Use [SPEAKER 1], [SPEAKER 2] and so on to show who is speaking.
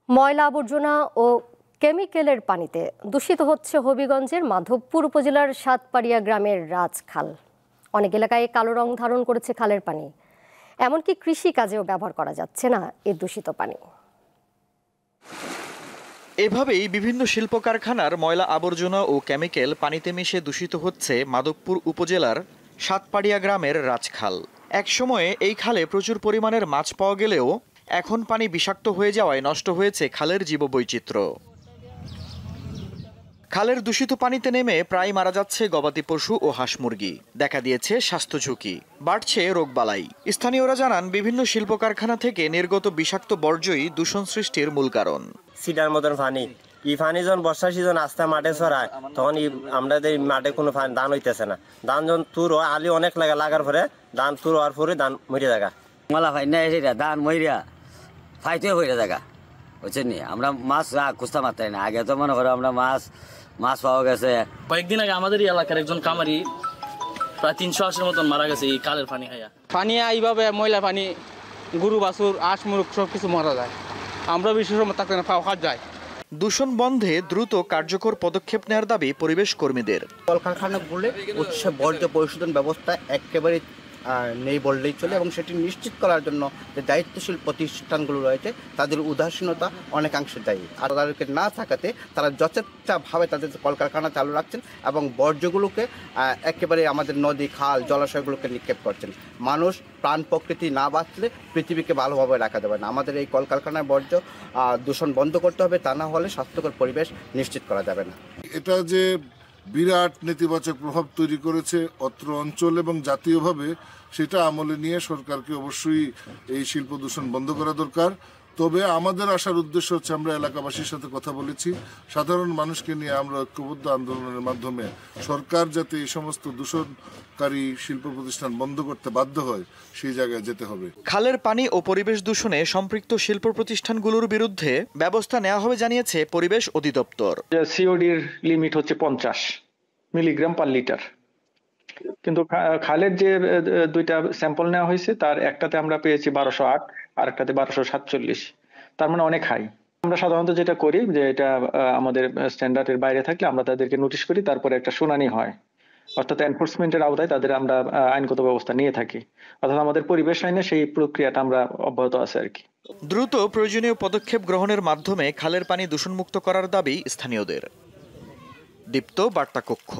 [SPEAKER 1] ময়লা আবর্জনা ও কেমিক্যালের পানিতে দূষিত হচ্ছে হবিগঞ্জের মাধবপুর উপজেলার সাতপাড়িয়া গ্রামের রাজখাল। অনেক এলাকায় কালো রং ধারণ করেছে খালের পানি। এমনকি কৃষি কাজেও ব্যবহার করা যাচ্ছে না এই দূষিত পানি।
[SPEAKER 2] এভাবেই বিভিন্ন শিল্প কারখানার ময়লা আবর্জনা ও কেমিক্যাল পানিতে মিশে দূষিত হচ্ছে মাধবপুর উপজেলার সাতপাড়িয়া গ্রামের রাজখাল। একসময়ে এই খালে প্রচুর পরিমাণের মাছ পাওয়া গেলেও এখন পানি বিষাক্ত হয়ে যাওয়ায় নষ্ট হয়েছে খালের জীববৈচিত্র্য। খালের দূষিত পানিতে নেমে প্রায় মারা যাচ্ছে গবাদি পশু ও হাঁস মুরগি। দেখা দিয়েছে স্বাস্থ্য ঝুঁকি, বাড়ছে রোগবালাই। স্থানীয়রা জানান, বিভিন্ন শিল্প কারখানা থেকে নির্গত বিষাক্ত বর্জ্যই দূষণ সৃষ্টির মূল কারণ।
[SPEAKER 3] সিডার মতন পানি যখন বর্ষা সিজন আস্তে মাঠে ছড়ায়, তখন আমাদের মাঠে কোনো ধান হইতেছে না। ধান যখন তুর হয়, আলি অনেক লাগার পরে ধান তুর হওয়ার পরে ধান মরে জায়গা
[SPEAKER 4] মলা ভাই না ধান মরিয়া ফাইতে হয়ে জায়গা বুঝছেন নি। আমরা মাছ খুঁজতে মারতাই না। আগে তো মনে করো আমরা মাছ পাওয়া গেছে।
[SPEAKER 5] কয়েকদিন আগে আমাদের এলাকার একজন কামারি প্রায় 380 মতন মারা গেছে এই কালের পানি খাইয়া।
[SPEAKER 6] পানি এইভাবে ময়লা পানি গরু বাছুর হাঁস মুরগ সব কিছু মারা যায়। আমরা বিশেষ তাকে পাওয়া যায়।
[SPEAKER 2] দূষণ বন্ধে দ্রুত কার্যকর পদক্ষেপ নেওয়ার দাবি পরিবেশ কর্মীদের।
[SPEAKER 7] কলকারখানাগুলো উৎসে বর্জ্য পরিশোধন ব্যবস্থা একেবারে নেই বললেই চলে, এবং সেটি নিশ্চিত করার জন্য যে দায়িত্বশীল প্রতিষ্ঠানগুলো রয়েছে তাদের উদাসীনতা অনেকাংশে দায়ী। আর তাদেরকে না থাকাতে তারা যথেচ্ছভাবে তাদের কলকারখানা চালু রাখছেন এবং বর্জ্যগুলোকে একেবারে আমাদের নদী খাল জলাশয়গুলোকে নিক্ষেপ করছেন। মানুষ প্রাণ প্রকৃতি না বাঁচলে পৃথিবীকে ভালোভাবে রাখা যাবে না। আমাদের এই কলকারখানার বর্জ্য দূষণ বন্ধ করতে হবে, তা না হলে স্বাস্থ্যকর পরিবেশ নিশ্চিত করা যাবে না।
[SPEAKER 8] এটা যে বিরাট নেতিবাচক প্রভাব তৈরি করেছে অত্র অঞ্চল এবং জাতীয়ভাবে, সেটা আমলে নিয়ে সরকারকে অবশ্যই এই শিল্প দূষণ বন্ধ করা দরকার। তবে আমাদের আসার উদ্দেশ্য হচ্ছে, আমরা এলাকাবাসীর সাথে কথা বলেছি, সাধারণ মানুষকে নিয়ে আমরা ঐক্যবদ্ধ আন্দোলনের মাধ্যমে সরকার যাতে এই সমস্ত দূষণকারী শিল্প প্রতিষ্ঠান বন্ধ করতে বাধ্য হয় সেই জায়গায় যেতে হবে।
[SPEAKER 2] খালের পানি ও পরিবেশ দূষণে সম্পৃক্ত শিল্প প্রতিষ্ঠানগুলোর বিরুদ্ধে ব্যবস্থা নেওয়া হবে জানিয়েছে পরিবেশ অধিদপ্তর।
[SPEAKER 9] সিওডির লিমিট হচ্ছে 50 মিলিগ্রাম পার লিটার, কিন্তু খালের যে দুইটা স্যাম্পল নেওয়া হয়েছে তার একটাতে আমরা পেয়েছি 1208 আর একটাতে 1247। তার মানে অনেক হাই। আমরা সাধারণত যেটা করি যে এটা আমাদের স্ট্যান্ডার্ডের বাইরে থাকলে আমরা তাদেরকে নোটিশ করি, তারপরে একটা শুনানি হয়, অর্থাৎ এনফোর্সমেন্টের আওতায় তাদের আমরা আইনগত ব্যবস্থা নিয়ে থাকি। অর্থাৎ আমাদের পরিবেশ আইনে সেই প্রক্রিয়াটা আমরা অব্যাহত আছে আর কি।
[SPEAKER 2] দ্রুত প্রয়োজনীয় পদক্ষেপ গ্রহণের মাধ্যমে খালের পানি দূষণমুক্ত করার দাবি স্থানীয়দের। দীপ্ত বার্তা কক্ষ।